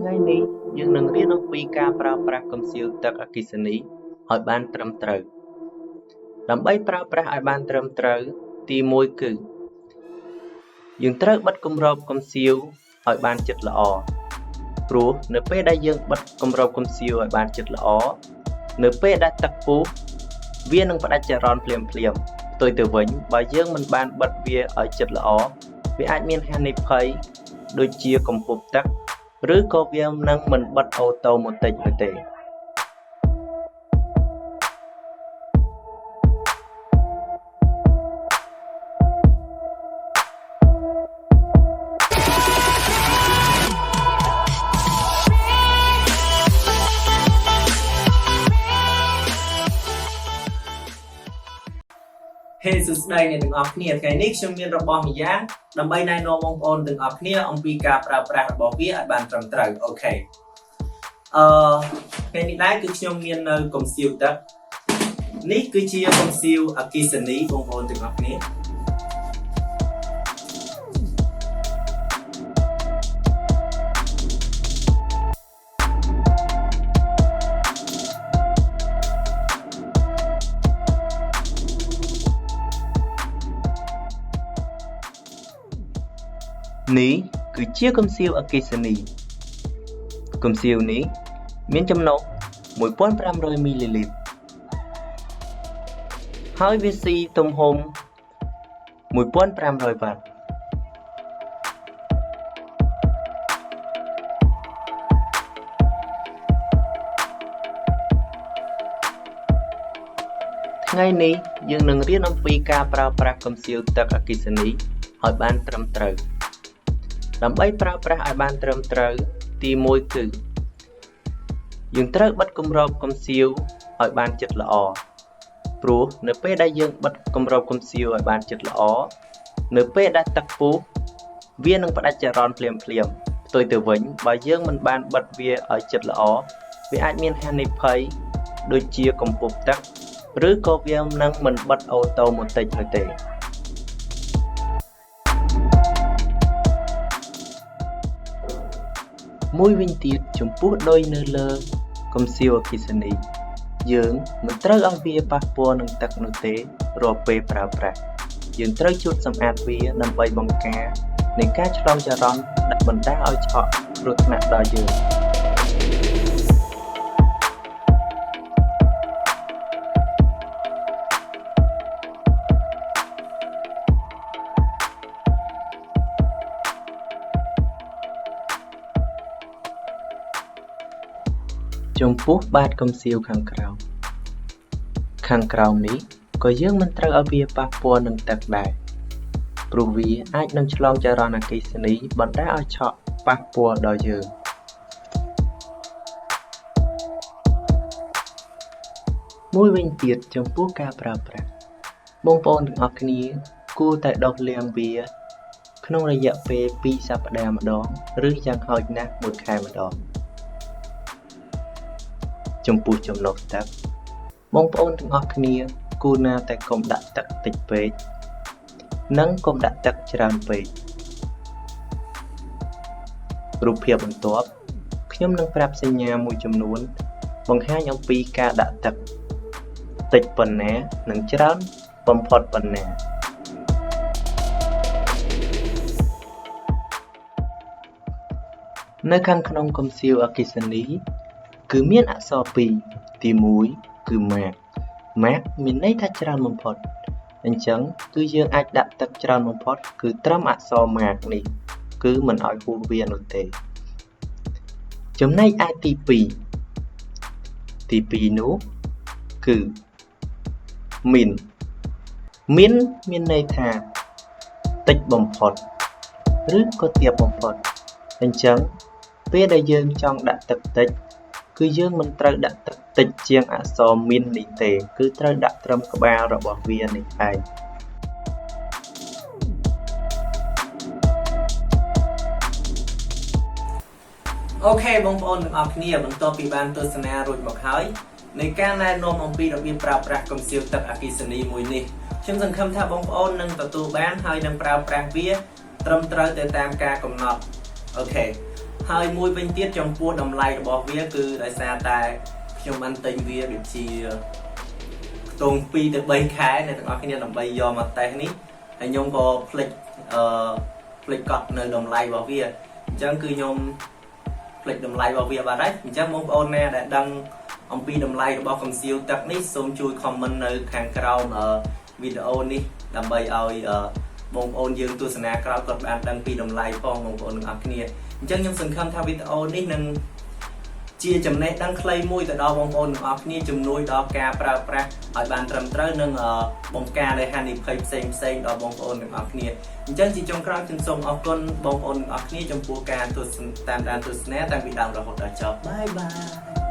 ថ្ងៃនេះយើងនឹងរៀនអំពីការប្រើប្រាស់កំសៀវទឹកអគ្គិសនីឲ្យបានត្រឹមត្រូវដើម្បីប្រើប្រាស់ឲ្យបានត្រឹមត្រូវទី1គឺយើងត្រូវបិទគម្របកំសៀវឲ្យបានជិតល្អព្រោះនៅពេលដែលយើងបិទគម្របកំសៀវឲ្យបានជិតល្អនៅពេលដែលទឹកពុះវានឹងផ្ដាច់ចរន្តភ្លាមៗផ្ទុយទៅវិញបើយើងមិនបានបិទវាឲ្យជិតល្អវាអាចមានហានិភ័យដូចជាកំពប់ទឹកឬក៏វានឹងមិនបិទអូតូម៉ាទិកនោះទេហេសួស្តីអ្នកទាំងអស់គ្នាថ្ងៃនេះខ្ញុំមានរបស់មួយយ៉ាងដើម្បីណែនាំបងប្អូនទាំងអស់គ្នាអំពីការប្រើប្រាស់របស់វាឲ្យបានត្រឹមត្រូវអូខេថ្ងៃនេះដែរគឺខ្ញុំមាននៅកំសៀវទឹកនេះគឺជាកំសៀវអគ្គិសនីបងប្អូនទាំងអស់គ្នានេះគឺជាកំសៀវអគ្គិសនីកំសៀវនេះមានចំណុះ 1500 មីលីលីត្រហើយវាស៊ីទំហំ 1500 វ៉ាត់ថ្ងៃនេះយើងនឹងរៀនអំពីការប្រើប្រាស់កំសៀវទឹកអគ្គិសនីឲ្យបានត្រឹមត្រូវដើម្បីប្រើប្រាស់ឲ្យបានត្រឹមត្រូវទី1គឺយើងត្រូវបិទគម្របកំសៀវឲ្យបានជិតល្អព្រោះនៅពេលដែលយើងបិទគម្របកំសៀវឲ្យបានជិតល្អនៅពេលដែលទឹកពុះវានឹងផ្ដាច់ចរន្តភ្លាមៗផ្ទុយទៅវិញបើយើងមិនបានបិទវាឲ្យជិតល្អវាអាចមានហានិភ័យដូចជាកំពប់ទឹកឬក៏វានឹងមិនបិទអូតូម៉ាទិកនោះទេមួយវិញទៀតចំពោះដូចនៅលើកំសៀវអគ្គិសនីយើងមិនត្រូវឲ្យវាប៉ះពាល់នឹងទឹកនោះទេរាល់ពេលប្រើប្រាស់យើងត្រូវជូតសម្អាតវាដើម្បីបង្ការនៃការឆ្លងចរន្តដែលបណ្ដាលឲ្យឆក់គ្រោះថ្នាក់ដល់យើងចំពោះបាតកំសៀវខាងក្រោមនេះក៏យើងមិនត្រូវឲ្យវាប៉ះពាល់នឹងទឹកដែរព្រោះវាអាចនឹងឆ្លងចរន្តអគ្គិសនីបណ្ដាលឲ្យឆក់ប៉ះពាល់ដល់យើងមួយវិញទៀតចំពោះការប្រើប្រាស់បងប្អូនទាំងអស់គ្នាគួរតែដុសលាងវាក្នុងរយៈពេល2សប្តាហ៍ម្ដងឬយ៉ាងហោចណាស់1ខែម្ដងចំពោះចំណុះទឹកបងប្អូនទាំងអស់គ្នាគួរណាតែកុំដាក់ទឹកតិចពេកនិងកុំដាក់ទឹកច្រើនពេករូបភាពបន្ទាប់ខ្ញុំនឹងប្រាប់សញ្ញាមួយចំនួនបង្ហាញអំពីការដាក់ទឹកតិចប៉ុណ្ណានិងច្រើនបំផុតប៉ុណ្ណានៅខាងក្នុងកំសៀវអគ្គិសនីគឺមានអក្សរពីរទី1គឺម៉ាកមានន័យថាច្រើនបំផុតអញ្ចឹងគឺយើងអាចដាក់ទឹកច្រើនបំផុតគឺត្រឹមអក្សរម៉ាកនេះគឺមិនឲ្យហួសវានោះទេចំណែកឯទី2នោះគឺមីនមានន័យថាតិចបំផុតឬក៏ទាបបំផុតអញ្ចឹងពេលដែលយើងចង់ដាក់ទឹកតិចគឺយើងមិនត្រូវដាក់ទឹកតិចជាងអក្សរមីននេះទេគឺត្រូវដាក់ត្រឹមក្បាលរបស់វានេះឯងអូខេបងប្អូនទាំងអស់គ្នាបន្ទាប់ពីបានទស្សនារួចមកហើយនៃការណែនាំអំពីរបៀបប្រើប្រាស់កំសៀវទឹកអគ្គិសនីមួយនេះខ្ញុំសង្ឃឹមថាបងប្អូននឹងទទួលបានហើយនឹងប្រើប្រាស់វាត្រឹមត្រូវទៅតាមការកំណត់អូខេ ហើយមួយវិញទៀតចំពោះតម្លៃរបស់វាគឺដោយសារតែខ្ញុំបានទិញវាដូចជាខ្ទង់2 ទៅ 3 ខែអ្នកទាំងអស់គ្នាដើម្បីយកមកតេស្តនេះហើយខ្ញុំក៏ភ្លេចកត់នៅតម្លៃរបស់វាអញ្ចឹងគឺខ្ញុំភ្លេចតម្លៃរបស់វាបាត់ហើយអញ្ចឹងបងប្អូនណាដែលដឹងអំពីតម្លៃរបស់កំសៀវទឹកនេះសូមជួយ comment នៅខាងក្រោមវីដេអូនេះដើម្បីឲ្យបងប្អូនយើងទស្សនាក្រោយគាត់បានដឹងពីតម្លៃផងបងប្អូនទាំងអស់គ្នាអញ្ចឹងខ្ញុំសង្ឃឹមថាវីដេអូនេះនឹងជាចំណេះដឹងខ្លីមួយទៅដល់បងប្អូនទាំងអស់គ្នាជំនួយដល់ការប្រើប្រាស់ឲ្យបានត្រឹមត្រូវនិងបង្ការនៃហានិភ័យផ្សេងដល់បងប្អូនទាំងអស់គ្នាអញ្ចឹងជាចុងក្រោយខ្ញុំសូមអរគុណបងប្អូនទាំងអស់គ្នាចំពោះការតាមដានទស្សនាតាំងពីដើមរហូតដល់ចប់បាយបាយ